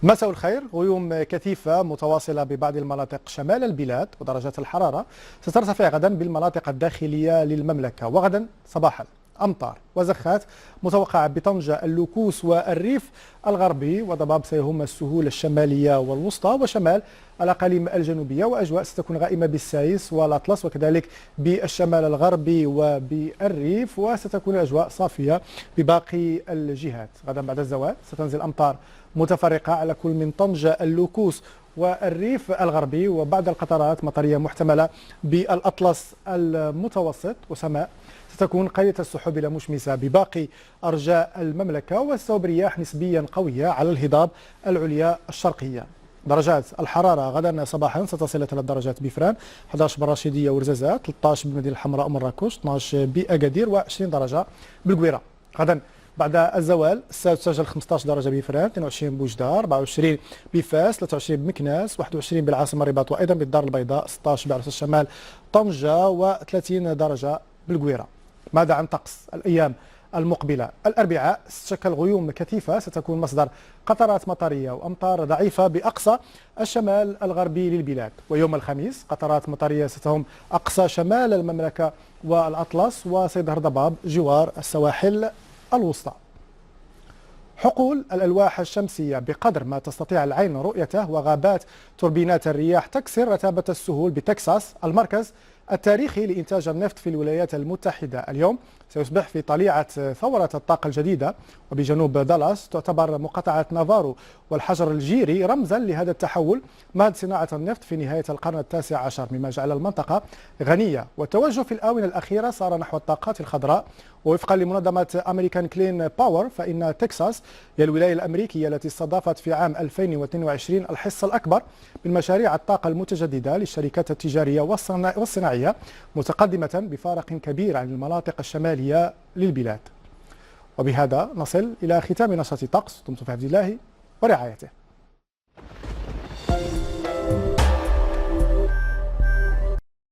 مساء الخير. غيوم كثيفة متواصلة ببعض المناطق شمال البلاد، ودرجات الحرارة سترتفع غدا بالمناطق الداخلية للمملكة. وغدا صباحا أمطار وزخات متوقعة بطنجة، اللوكوس والريف الغربي، وضباب سيهم السهول الشمالية والوسطى وشمال الأقاليم الجنوبية، وأجواء ستكون غائمة بالسايس والأطلس وكذلك بالشمال الغربي وبالريف، وستكون الأجواء صافية بباقي الجهات. غدا بعد الزوال ستنزل أمطار متفرقة على كل من طنجة، اللوكوس والريف الغربي، وبعد القطرات مطرية محتملة بالأطلس المتوسط، وسماء ستكون قليلة السحب إلى مشمسة بباقي أرجاء المملكة، وستوب رياح نسبيا قوية على الهضاب العليا الشرقية. درجات الحرارة غدا صباحا ستصل 3 درجات بفران، 11 بالرشيدية ورزازات، 13 بالمدينة الحمراء ومراكش، 12 بأكادير، و20 درجة بالقويرة. غدا بعد الزوال ستسجل 15 درجة بفران، 22 بوجدار، 24 بفاس، 23 بمكناس، 21 بالعاصمة الرباط وأيضا بالدار البيضاء، 16 بعرس الشمال طنجة، و30 درجة بالقويرة. ماذا عن طقس الأيام المقبلة؟ الأربعاء ستشكل غيوم كثيفة ستكون مصدر قطرات مطرية وأمطار ضعيفة بأقصى الشمال الغربي للبلاد. ويوم الخميس قطرات مطرية ستهم أقصى شمال المملكة والأطلس، وسيظهر ضباب جوار السواحل الوسطى. حقول الألواح الشمسية بقدر ما تستطيع العين رؤيته، وغابات توربينات الرياح تكسر رتابة السهول بتكساس، المركز التاريخي لإنتاج النفط في الولايات المتحدة. اليوم سيصبح في طليعة ثورة الطاقة الجديدة، وبجنوب دالاس تعتبر مقاطعة نافارو والحجر الجيري رمزا لهذا التحول مهد صناعة النفط في نهاية القرن التاسع عشر، مما جعل المنطقة غنية. والتوجه في الآونة الأخيرة صار نحو الطاقات الخضراء، ووفقا لمنظمة أمريكان كلين باور فإن تكساس هي الولاية الأمريكية التي استضافت في عام 2022 الحصة الأكبر من مشاريع الطاقة المتجددة للشركات التجارية والصناعية، متقدمة بفارق كبير عن المناطق الشمالية للبلاد. وبهذا نصل إلى ختام نشرة طقس. دمتم في حفظ الله ورعايته.